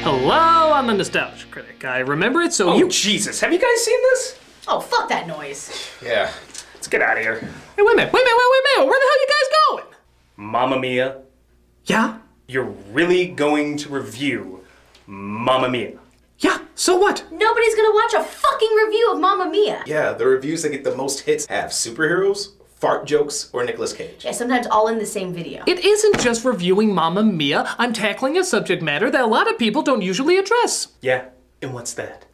Hello, I'm the Nostalgia Critic. I remember it, so Oh, Jesus. Have you guys seen this? Oh, fuck that noise. Yeah. Let's get out of here. Hey, wait a minute. Where the hell are you guys going? Mamma Mia, Yeah? you're really going to review Mamma Mia. Yeah, so what? Nobody's gonna watch a fucking review of Mamma Mia. Yeah, the reviews that get the most hits have superheroes, fart jokes, or Nicolas Cage. Yeah, sometimes all in the same video. It isn't just reviewing Mamma Mia. I'm tackling a subject matter that a lot of people don't usually address. Yeah, and what's that?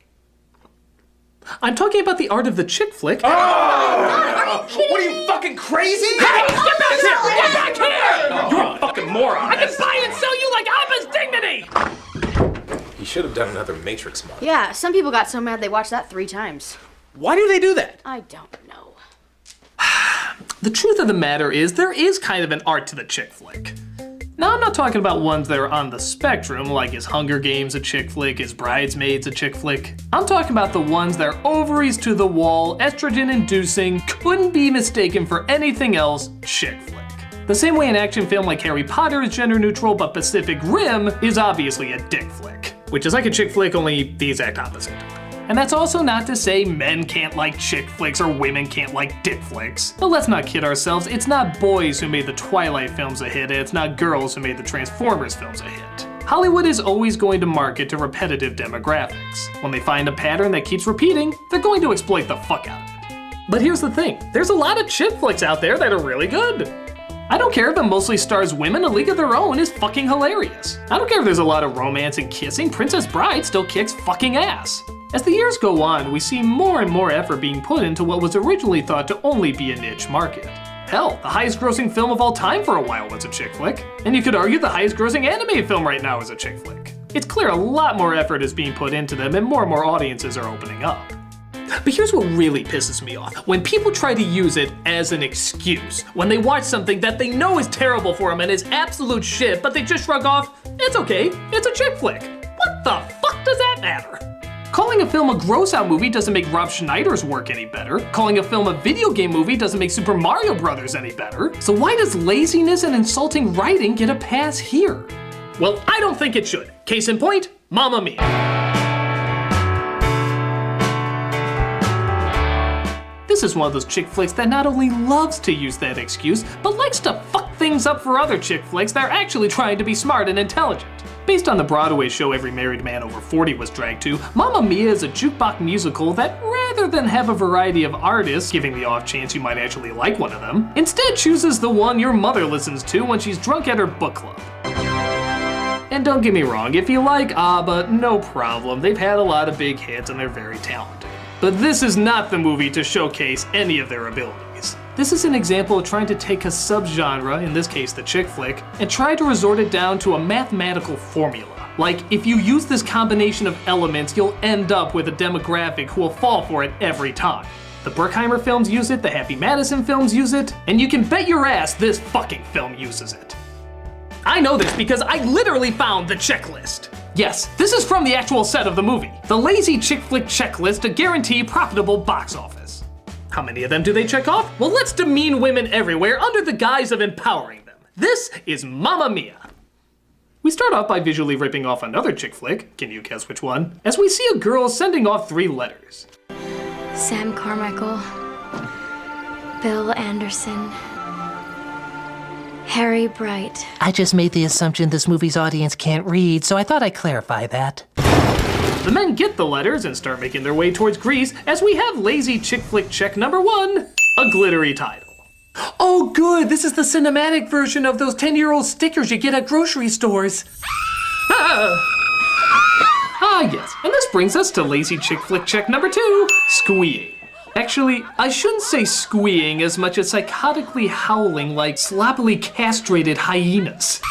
I'm talking about the art of the chick flick. Oh! Are you kidding What are me? you, fucking crazy? Hey, get back here! Get back here! You're a fucking moron. I can buy and sell you like Abba's dignity! He should have done another Matrix mod. Yeah, some people got so mad they watched that 3 times. Why do they do that? I don't know. The truth of the matter is, there is kind of an art to the chick flick. Now, I'm not talking about ones that are on the spectrum, like is Hunger Games a chick flick, is Bridesmaids a chick flick? I'm talking about the ones that are ovaries to the wall, estrogen-inducing, couldn't be mistaken for anything else, chick flick. The same way an action film like Harry Potter is gender neutral, but Pacific Rim is obviously a dick flick. Which is like a chick flick, only the exact opposite. And that's also not to say men can't like chick flicks or women can't like dick flicks. But let's not kid ourselves, it's not boys who made the Twilight films a hit, and it's not girls who made the Transformers films a hit. Hollywood is always going to market to repetitive demographics. When they find a pattern that keeps repeating, they're going to exploit the fuck out of it. But here's the thing, there's a lot of chick flicks out there that are really good. I don't care if it mostly stars women, A League of Their Own is fucking hilarious. I don't care if there's a lot of romance and kissing, Princess Bride still kicks fucking ass. As the years go on, we see more and more effort being put into what was originally thought to only be a niche market. Hell, the highest grossing film of all time for a while was a chick flick. And you could argue the highest grossing animated film right now is a chick flick. It's clear a lot more effort is being put into them and more audiences are opening up. But here's what really pisses me off. When people try to use it as an excuse. When they watch something that they know is terrible for them and is absolute shit, but they just shrug off, it's okay, it's a chick flick. What the fuck does that matter? Calling a film a gross-out movie doesn't make Rob Schneider's work any better. Calling a film a video game movie doesn't make Super Mario Bros. Any better. So why does laziness and insulting writing get a pass here? Well, I don't think it should. Case in point, Mamma Mia. This is one of those chick flicks that not only loves to use that excuse, but likes to fuck things up for other chick flicks that are actually trying to be smart and intelligent. Based on the Broadway show every married man over 40 was dragged to, Mamma Mia is a jukebox musical that, rather than have a variety of artists, giving the off chance you might actually like one of them, instead chooses the one your mother listens to when she's drunk at her book club. And don't get me wrong, if you like ABBA, no problem, they've had a lot of big hits and they're very talented. But this is not the movie to showcase any of their abilities. This is an example of trying to take a subgenre, in this case the chick flick, and try to resort it down to a mathematical formula. Like, if you use this combination of elements, you'll end up with a demographic who will fall for it every time. The Bruckheimer films use it, the Happy Madison films use it, and you can bet your ass this fucking film uses it. I know this because I literally found the checklist. Yes, this is from the actual set of the movie. The lazy chick flick checklist to guarantee profitable box office. How many of them do they check off? Well, let's demean women everywhere under the guise of empowering them. This is Mamma Mia. We start off by visually ripping off another chick flick, can you guess which one? As we see a girl sending off 3 letters. Sam Carmichael, Bill Anderson, Harry Bright. I just made the assumption this movie's audience can't read, so I thought I'd clarify that. The men get the letters and start making their way towards Greece as we have lazy chick flick check number 1, a glittery title. Oh good, this is the cinematic version of those 10-year-old stickers you get at grocery stores. Yes, and this brings us to lazy chick flick check number 2, squeeing. Actually, I shouldn't say squeeing as much as psychotically howling like sloppily castrated hyenas.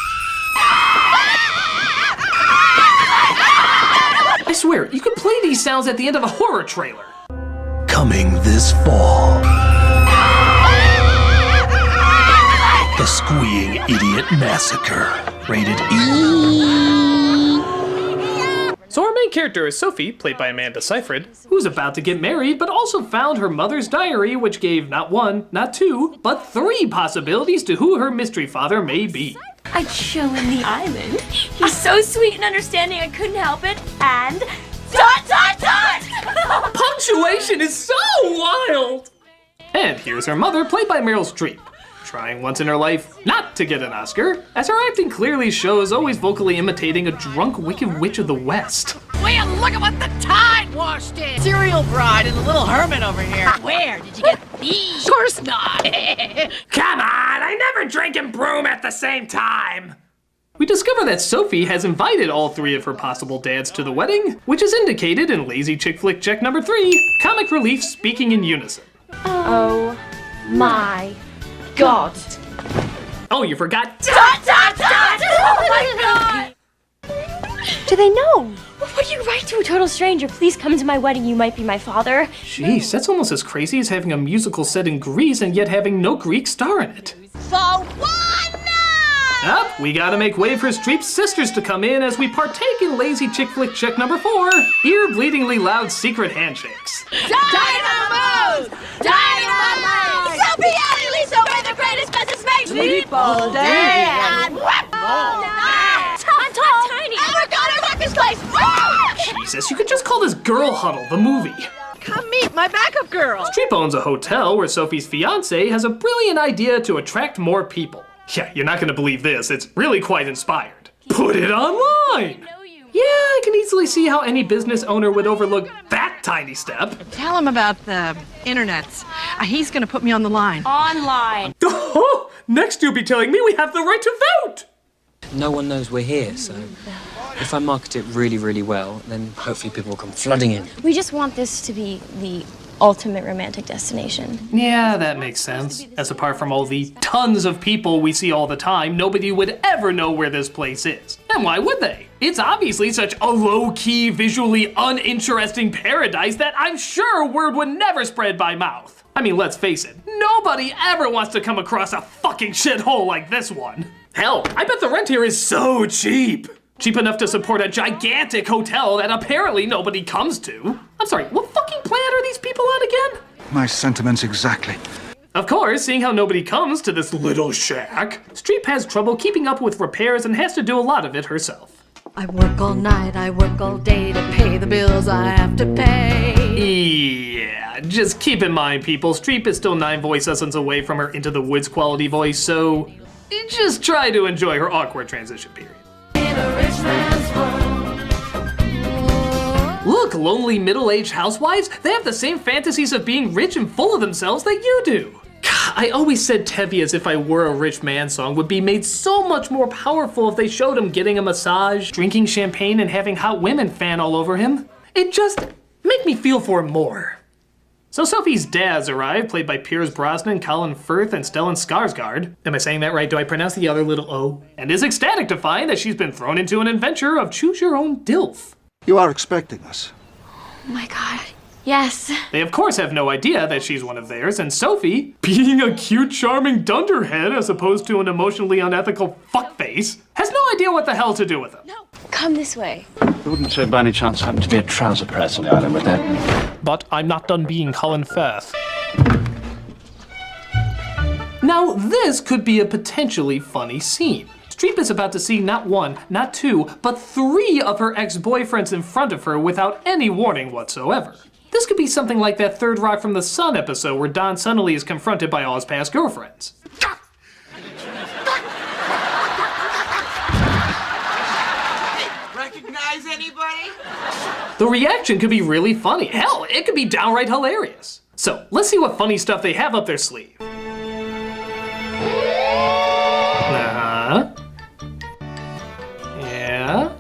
I swear, you can play these sounds at the end of a horror trailer. Coming this fall. The Squeeing Idiot Massacre. Rated E. So our main character is Sophie, played by Amanda Seyfried, who's about to get married, but also found her mother's diary, which gave not 1, not 2, but 3 possibilities to who her mystery father may be. I'd show him the island. He's so sweet and understanding, I couldn't help it. And dot, dot, dot! Punctuation is so wild! And here's her mother, played by Meryl Streep, trying once in her life not to get an Oscar, as her acting clearly shows, always vocally imitating a drunk wicked witch of the West. Well, look at what the tide washed in! Cereal bride and the little hermit over here. Where did you get these? Of course not! Come on, I never drank and broom at the same time! We discover that Sophie has invited all three of her possible dads to the wedding, which is indicated in lazy chick flick check number 3, comic relief speaking in unison. Oh my God. Oh, you forgot. Dot, dot, dot! Oh my God! Do they know? What do you write to a total stranger? Please come to my wedding, you might be my father. Jeez, that's almost as crazy as having a musical set in Greece and yet having no Greek star in it. For one night! Up, we gotta make way for Streep's sisters to come in as we partake in lazy chick flick check number 4, ear-bleedingly loud secret handshakes. Dynamos! Dynamite! Sophie and Lisa, we're the greatest business mates! Sleep all day and whip all night! I'm tiny. And we're gonna rock this place! Jesus, you could just call this Girl Huddle, the movie. Come meet my backup girl! Streep owns a hotel where Sophie's fiancé has a brilliant idea to attract more people. Yeah, you're not gonna believe this, it's really quite inspired. Put it online! Yeah, I can easily see how any business owner would overlook that tiny step. Tell him about the internets. He's gonna put me on the line. Online. Oh, next you'll be telling me we have the right to vote! No one knows we're here, so if I market it really, really well, then hopefully people will come flooding in. We just want this to be the ultimate romantic destination. Yeah, that makes sense. As apart from all the tons of people we see all the time, nobody would ever know where this place is. And why would they? It's obviously such a low-key, visually uninteresting paradise that I'm sure word would never spread by mouth. I mean, let's face it, nobody ever wants to come across a fucking shithole like this one. Hell, I bet the rent here is so cheap. Cheap enough to support a gigantic hotel that apparently nobody comes to. I'm sorry, what fucking planet are these people on again? My sentiments exactly. Of course, seeing how nobody comes to this little shack, Streep has trouble keeping up with repairs and has to do a lot of it herself. I work all night, I work all day to pay the bills I have to pay. Yeah, just keep in mind, people, Streep is still 9 voice lessons away from her Into the Woods quality voice, so just try to enjoy her awkward transition period. Look, lonely middle-aged housewives, they have the same fantasies of being rich and full of themselves that you do. God, I always said Tevi as if I were a rich man song would be made so much more powerful if they showed him getting a massage, drinking champagne, and having hot women fan all over him. It just make me feel for him more. So Sophie's dads arrive, played by Pierce Brosnan, Colin Firth, and Stellan Skarsgård. Am I saying that right? Do I pronounce the other little O? And is ecstatic to find that she's been thrown into an adventure of choose your own DILF. You are expecting us. Oh my God. Yes. They of course have no idea that she's one of theirs, and Sophie, being a cute, charming dunderhead as opposed to an emotionally unethical fuckface, has no idea what the hell to do with him. No. Come this way. You wouldn't say by any chance happen to be a trouser press on the island with that? But I'm not done being Colin Firth. Now, this could be a potentially funny scene. Streep is about to see not 1, not 2, but 3 of her ex-boyfriends in front of her without any warning whatsoever. This could be something like that Third Rock from the Sun episode where Don suddenly is confronted by all his past girlfriends. Recognize anybody? The reaction could be really funny. Hell, it could be downright hilarious. So, let's see what funny stuff they have up their sleeve. Yeah.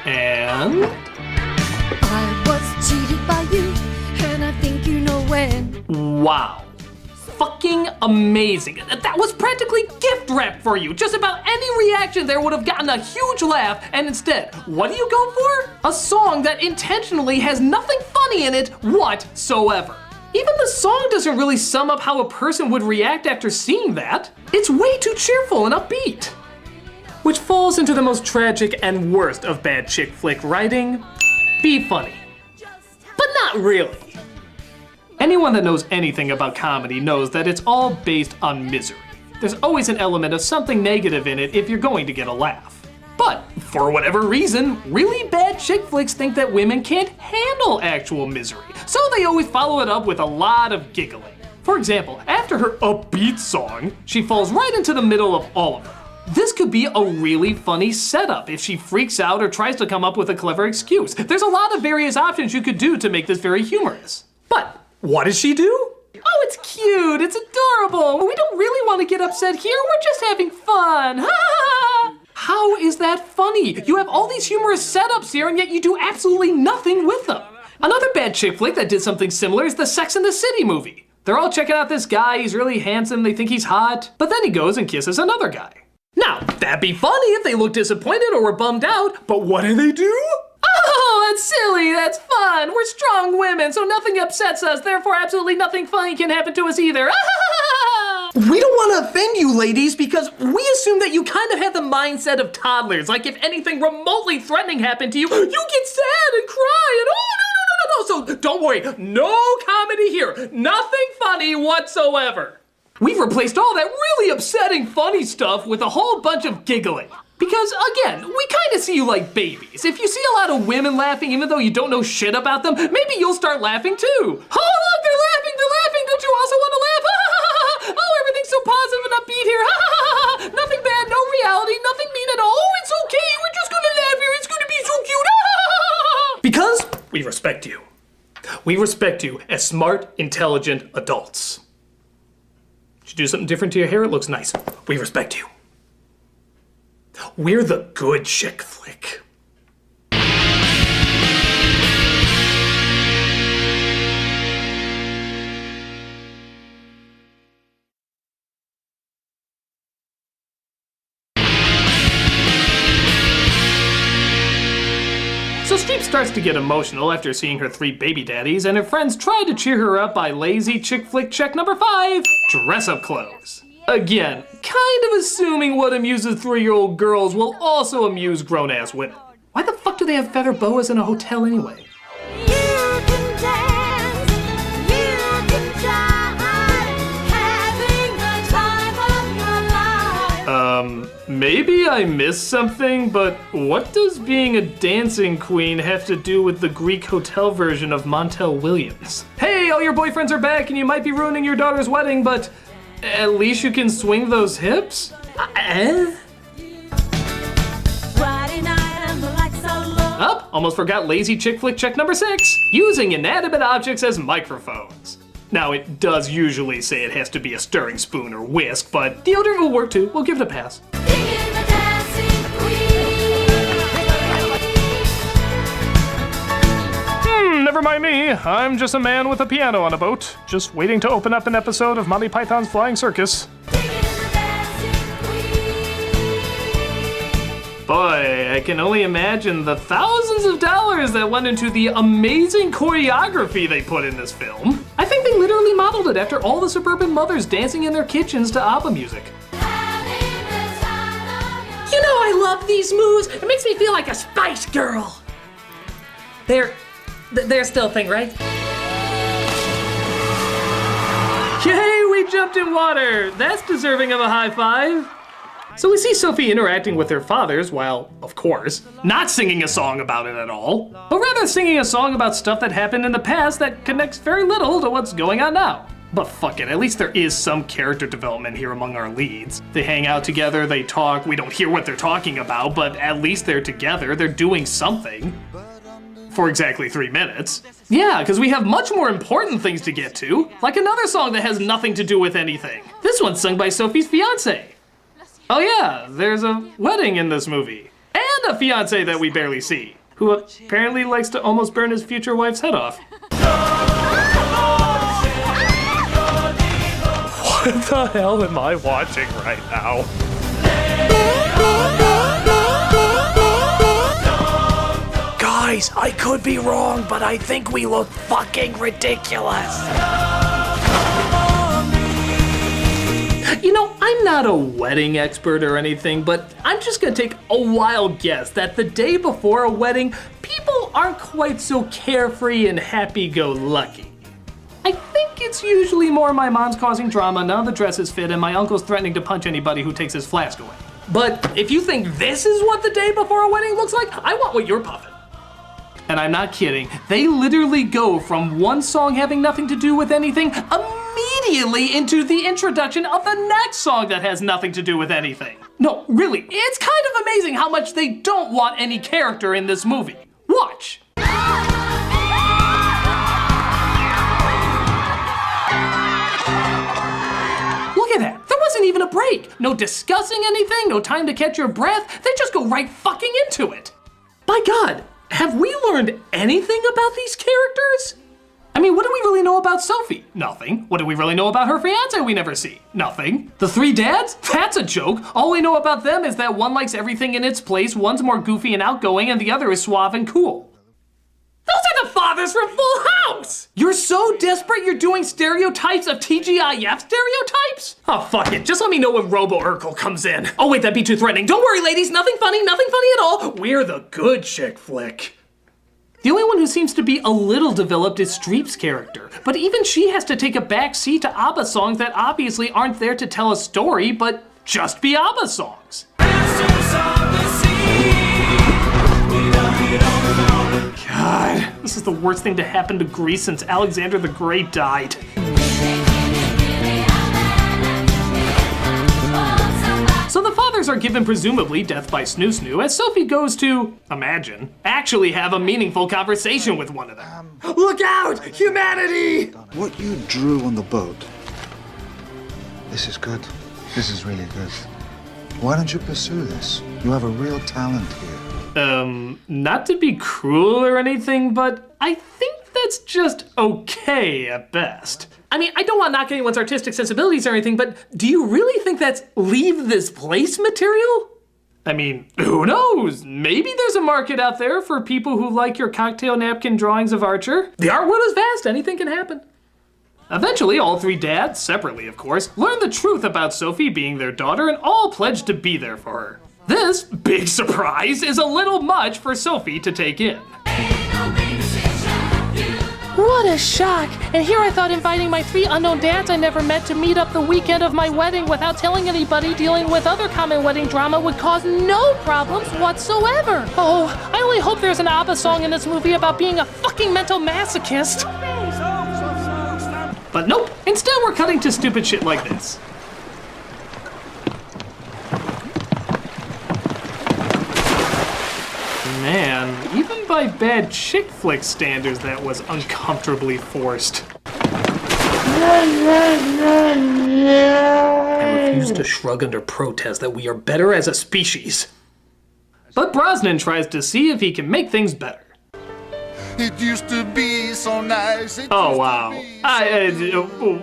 And... I was cheated by you, and I think you know when. Wow. Fucking amazing. That was practically gift wrap for you. Just about any reaction there would have gotten a huge laugh, and instead, what do you go for? A song that intentionally has nothing funny in it whatsoever. Even the song doesn't really sum up how a person would react after seeing that. It's way too cheerful and upbeat. Which falls into the most tragic and worst of bad chick flick writing, be funny. But not really. Anyone that knows anything about comedy knows that it's all based on misery. There's always an element of something negative in it if you're going to get a laugh. But, for whatever reason, really bad chick flicks think that women can't handle actual misery, so they always follow it up with a lot of giggling. For example, after her upbeat song, she falls right into the middle of all of them. This could be a really funny setup if she freaks out or tries to come up with a clever excuse. There's a lot of various options you could do to make this very humorous. But, what does she do? Oh, it's cute, it's adorable. We don't really want to get upset here, we're just having fun. How is that funny? You have all these humorous setups here and yet you do absolutely nothing with them. Another bad chick flick that did something similar is the Sex and the City movie. They're all checking out this guy, he's really handsome, they think he's hot, but then he goes and kisses another guy. Now, that'd be funny if they looked disappointed or were bummed out, but what do? Oh, that's silly, that's fun. We're strong women, so nothing upsets us, therefore absolutely nothing funny can happen to us either. We don't want to offend you ladies because we assume that you kind of have the mindset of toddlers. Like if anything remotely threatening happened to you, you get sad and cry and oh no. So don't worry, no comedy here. Nothing funny whatsoever. We've replaced all that really upsetting funny stuff with a whole bunch of giggling. Because again, we kind of see you like babies. If you see a lot of women laughing even though you don't know shit about them, maybe you'll start laughing too. Oh look, they're laughing, don't you also want to laugh? Oh, everything's so positive and upbeat here. Nothing bad, no reality, nothing mean at all. Oh, it's okay, we're just gonna laugh here, it's gonna be so cute. Because we respect you. We respect you as smart, intelligent adults. Should you do something different to your hair, it looks nice. We respect you. We're the good chick flick. So Streep starts to get emotional after seeing her 3 baby daddies, and her friends try to cheer her up by lazy chick flick check number 5, dress up clothes. Again, kind of assuming what amuses 3-year-old girls will also amuse grown-ass women. Why the fuck do they have feather boas in a hotel anyway? Maybe I missed something, but what does being a dancing queen have to do with the Greek hotel version of Montel Williams? Hey, all your boyfriends are back and you might be ruining your daughter's wedding, but at least you can swing those hips? Up, almost forgot lazy chick flick check number 6, using inanimate objects as microphones. Now it does usually say it has to be a stirring spoon or whisk, but deodorant will work too, we'll give it a pass. Never mind me, I'm just a man with a piano on a boat, just waiting to open up an episode of Monty Python's Flying Circus. Boy, I can only imagine the thousands of dollars that went into the amazing choreography they put in this film. I think they literally modeled it after all the suburban mothers dancing in their kitchens to ABBA music. You know I love these moves. It makes me feel like a Spice Girl. They're still a thing, right? Yay, we jumped in water! That's deserving of a high five. So we see Sophie interacting with her fathers while, of course, not singing a song about it at all, but rather singing a song about stuff that happened in the past that connects very little to what's going on now. But fuck it, at least there is some character development here among our leads. They hang out together, they talk, we don't hear what they're talking about, but at least they're together, they're doing something. For exactly 3 minutes. Yeah, because we have much more important things to get to, like another song that has nothing to do with anything. This one's sung by Sophie's fiancé. Oh yeah, there's a wedding in this movie. And a fiancé that we barely see, who apparently likes to almost burn his future wife's head off. What the hell am I watching right now? Guys, I could be wrong, but I think we look fucking ridiculous. You know, I'm not a wedding expert or anything, but I'm just gonna take a wild guess that the day before a wedding, people aren't quite so carefree and happy-go-lucky. I think it's it's usually more my mom's causing drama, none of the dresses fit, and my uncle's threatening to punch anybody who takes his flask away. But if you think this is what the day before a wedding looks like, I want what you're puffing. And I'm not kidding. They literally go from one song having nothing to do with anything immediately into the introduction of the next song that has nothing to do with anything. No, really, it's kind of amazing how much they don't want any character in this movie. Watch. Look at that. There wasn't even a break. No discussing anything, no time to catch your breath. They just go right fucking into it. By God. Have we learned anything about these characters? I mean, what do we really know about Sophie? Nothing. What do we really know about her fiance we never see? Nothing. The three dads? That's a joke. All we know about them is that one likes everything in its place, one's more goofy and outgoing, and the other is suave and cool. Those are the fathers from Full House! You're so desperate you're doing stereotypes of TGIF stereotypes? Oh, fuck it. Just let me know when Robo Urkel comes in. Oh, wait, that'd be too threatening. Don't worry, ladies. Nothing funny at all. We're the good chick flick. The only one who seems to be a little developed is Streep's character. But even she has to take a back seat to ABBA songs that obviously aren't there to tell a story, but just be ABBA songs. God, this is the worst thing to happen to Greece since Alexander the Great died. So the fathers are given presumably death by snoo-snoo as Sophie goes to, imagine, actually have a meaningful conversation with one of them. Look out! Humanity! What you drew on the boat, this is good. This is really good. Why don't you pursue this? You have a real talent here. Not to be cruel or anything, but I think that's just okay at best. I mean, I don't want to knock anyone's artistic sensibilities or anything, but do you really think that's leave this place material? I mean, who knows? Maybe there's a market out there for people who like your cocktail napkin drawings of Archer. The art world is vast, anything can happen. Eventually, all three dads, separately of course, learn the truth about Sophie being their daughter and all pledge to be there for her. This, big surprise, is a little much for Sophie to take in. What a shock! And here I thought inviting my 3 unknown dads I never met to meet up the weekend of my wedding without telling anybody dealing with other common wedding drama would cause no problems whatsoever. Oh, I only hope there's an ABBA song in this movie about being a fucking mental masochist. But nope, instead we're cutting to stupid shit like this. Man, even by bad chick flick standards, that was uncomfortably forced. I refuse to shrug under protest that we are better as a species. But Brosnan tries to see if he can make things better. It used to be so nice. Oh, wow.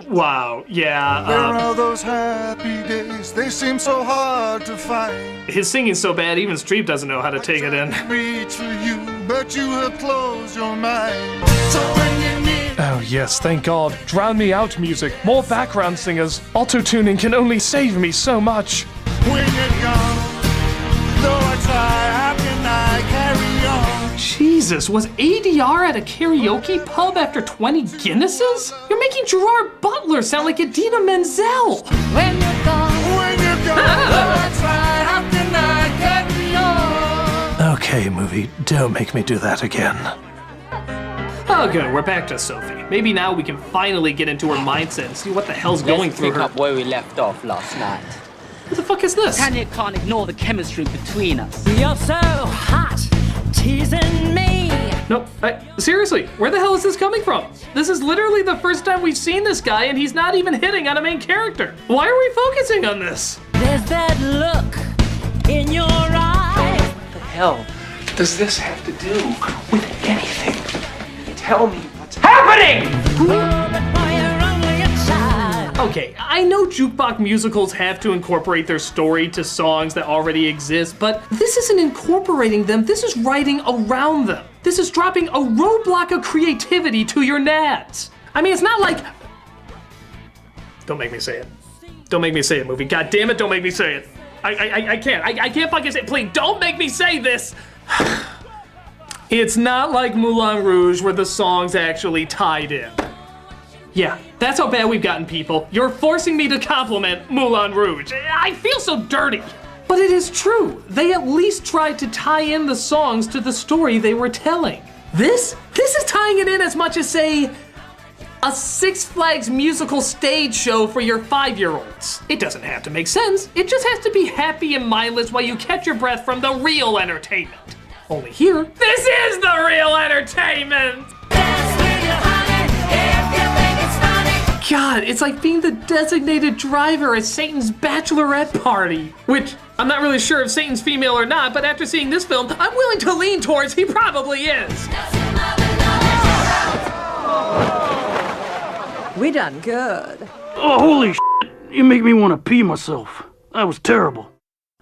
Wow, yeah. Where are those happy days? They seem so hard to find. His singing's so bad, even Streep doesn't know how to take it in. Reach for you, but you have closed your mind. So when you need... Oh, yes, thank God. Drown me out music. More background singers. Auto-tuning can only save me so much. When you're gone, though I try, how can I carry on? Jesus, was ADR at a karaoke pub after 20 Guinnesses? You're making Gerard Butler sound like Idina Menzel. When you're gone, though I try, how can I carry on? Okay, movie, don't make me do that again. Oh, good, we're back to Sophie. Maybe now we can finally get into her mindset and see what the hell's going through her. Let's pick up where we left off last night. What the fuck is this? Tanya can't ignore the chemistry between us. You're so hot, teasing me. Nope, seriously, where the hell is this coming from? This is literally the first time we've seen this guy and he's not even hitting on a main character. Why are we focusing on this? There's that look in your eyes. What the hell does this have to do with anything? Tell me what's happening! Okay, I know jukebox musicals have to incorporate their story to songs that already exist, but this isn't incorporating them, this is writing around them. This is dropping a roadblock of creativity to your nads. I mean, it's not like... Don't make me say it. Don't make me say it, movie. God damn it, don't make me say it. I can't. I can't fucking say it. Please, don't make me say this. It's not like Moulin Rouge where the song's actually tied in. Yeah, that's how bad we've gotten, people. You're forcing me to compliment Moulin Rouge. I feel so dirty. But it is true. They at least tried to tie in the songs to the story they were telling. This is tying it in as much as, say, a Six Flags musical stage show for your 5-year-olds. It doesn't have to make sense. It just has to be happy and mindless while you catch your breath from the real entertainment. Only here, this is the real entertainment! God, it's like being the designated driver at Satan's bachelorette party. Which, I'm not really sure if Satan's female or not, but after seeing this film, I'm willing to lean towards he probably is. We done good. Oh, holy shit. You make me want to pee myself. That was terrible.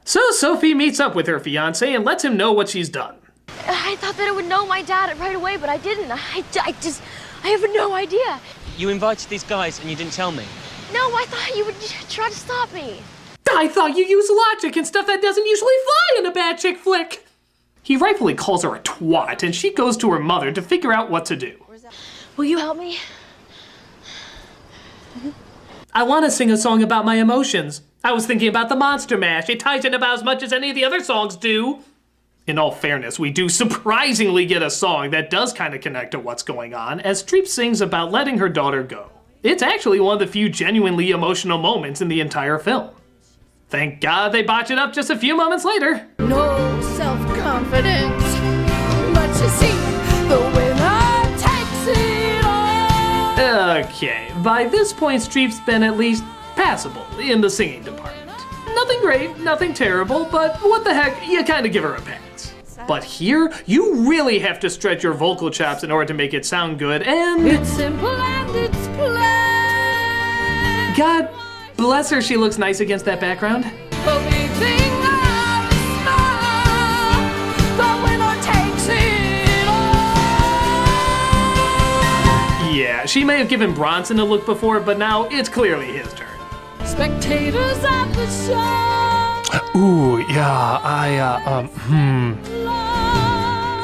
So Sophie meets up with her fiancé and lets him know what she's done. I thought that I would know my dad right away, but I didn't. I have no idea. You invited these guys and you didn't tell me. No, I thought you would try to stop me. I thought you used logic and stuff that doesn't usually fly in a bad chick flick. He rightfully calls her a twat, and she goes to her mother to figure out what to do. Will you help me? I want to sing a song about my emotions. I was thinking about the Monster Mash. It ties in about as much as any of the other songs do. In all fairness, we do surprisingly get a song that does kind of connect to what's going on, as Streep sings about letting her daughter go. It's actually one of the few genuinely emotional moments in the entire film. Thank God they botch it up just a few moments later. No self-confidence, but you see, the winner takes it all. Okay, by this point Streep's been at least passable in the singing department. Nothing great, nothing terrible, but what the heck, you kind of give her a pass. But here, you really have to stretch your vocal chops in order to make it sound good, and... It's simple and it's plain. God bless her, she looks nice against that background. The big thing of the winner takes it all. Yeah, she may have given Bronson a look before, but now it's clearly his turn. Spectators at the show. Ooh, yeah,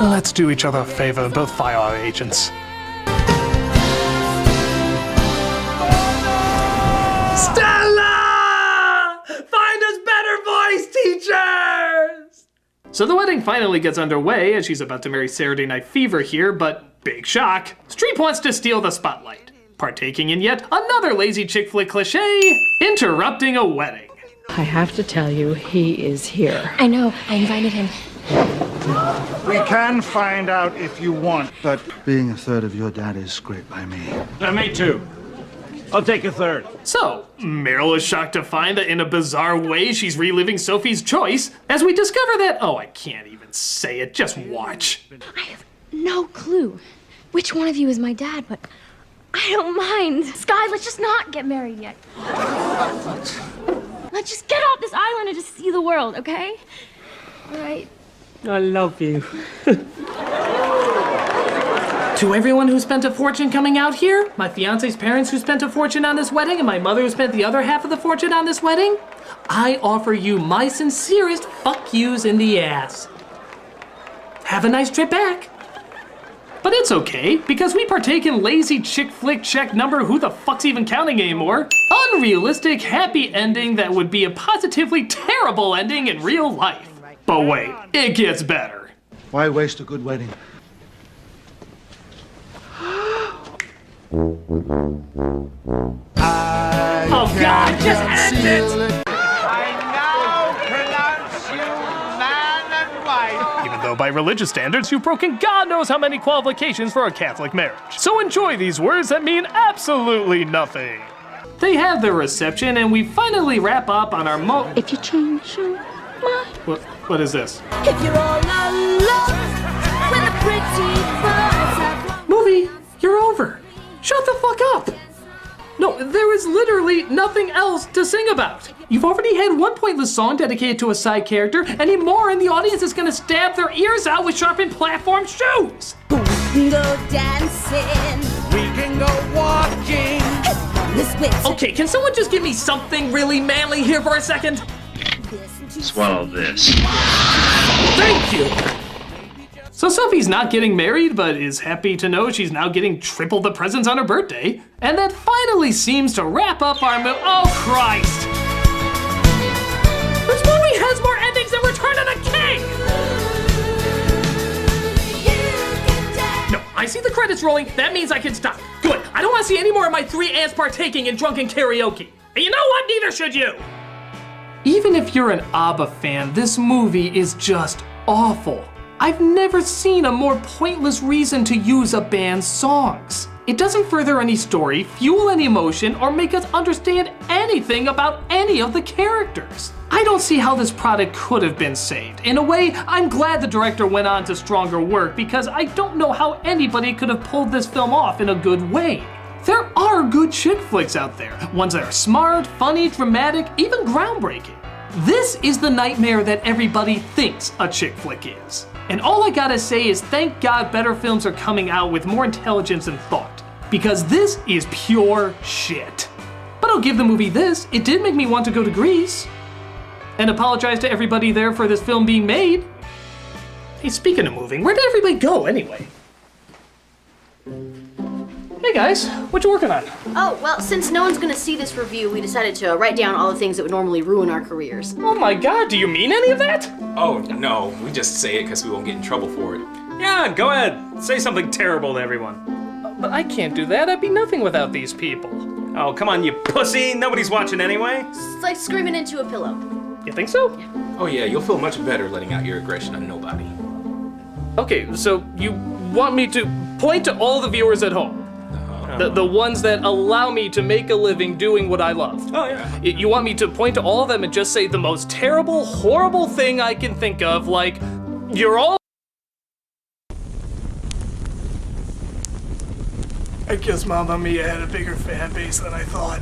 Let's do each other a favor and both fire our agents. Stella! Find us better voice teachers! So the wedding finally gets underway as she's about to marry Saturday Night Fever here, but big shock, Streep wants to steal the spotlight, partaking in yet another lazy chick flick cliche, interrupting a wedding. I have to tell you, he is here. I know, I invited him. We can find out if you want, but being a third of your dad is great by me. Me too. I'll take a third. So, Meryl is shocked to find that in a bizarre way she's reliving Sophie's choice, as we discover that, oh, I can't even say it, just watch. I have no clue which one of you is my dad, but I don't mind. Sky, let's just not get married yet. Let's just get off this island and just see the world, okay? All right. I love you. To everyone who spent a fortune coming out here, my fiance's parents who spent a fortune on this wedding, and my mother who spent the other half of the fortune on this wedding, I offer you my sincerest fuck yous in the ass. Have a nice trip back. But it's okay, because we partake in lazy chick flick check number who the fuck's even counting anymore, unrealistic happy ending that would be a positively terrible ending in real life. But wait, it gets better. Why waste a good wedding? Oh God, just end it! I now pronounce you man and wife. Even though by religious standards you've broken God knows how many qualifications for a Catholic marriage. So enjoy these words that mean absolutely nothing. They have their reception and we finally wrap up on our If you change your mind. What is this? If you're all alone with a pretty bird. Movie, you're over. Shut the fuck up. No, there is literally nothing else to sing about. You've already had one pointless song dedicated to a side character, and any more and the audience is gonna stab their ears out with sharpened platform shoes. We can go dancing. We can go walking. Okay, can someone just give me something really manly here for a second? Swallow this. Thank you. So Sophie's not getting married, but is happy to know she's now getting triple the presents on her birthday. And that finally seems to wrap up our oh Christ! This movie has more endings than Return of the King! No, I see the credits rolling, that means I can stop. Good, I don't want to see any more of my 3 aunts partaking in drunken karaoke. And you know what, neither should you! Even if you're an ABBA fan, this movie is just awful. I've never seen a more pointless reason to use a band's songs. It doesn't further any story, fuel any emotion, or make us understand anything about any of the characters. I don't see how this product could have been saved. In a way, I'm glad the director went on to stronger work because I don't know how anybody could have pulled this film off in a good way. There are good chick flicks out there, ones that are smart, funny, dramatic, even groundbreaking. This is the nightmare that everybody thinks a chick flick is. And all I gotta say is thank God better films are coming out with more intelligence and thought, because this is pure shit. But I'll give the movie this, it did make me want to go to Greece. And apologize to everybody there for this film being made. Hey, speaking of moving, where did everybody go anyway? Hey guys, what you working on? Oh, well, since no one's gonna see this review, we decided to write down all the things that would normally ruin our careers. Oh my God, do you mean any of that? Oh, no, we just say it because we won't get in trouble for it. Yeah, go ahead. Say something terrible to everyone. But I can't do that, I'd be nothing without these people. Oh, come on, you pussy. Nobody's watching anyway. It's like screaming into a pillow. You think so? Yeah. Oh yeah, you'll feel much better letting out your aggression on nobody. Okay, so you want me to point to all the viewers at home? The ones that allow me to make a living doing what I love. Oh, yeah. You want me to point to all of them and just say the most terrible, horrible thing I can think of, like, you're all... I guess Mamma Mia had a bigger fan base than I thought.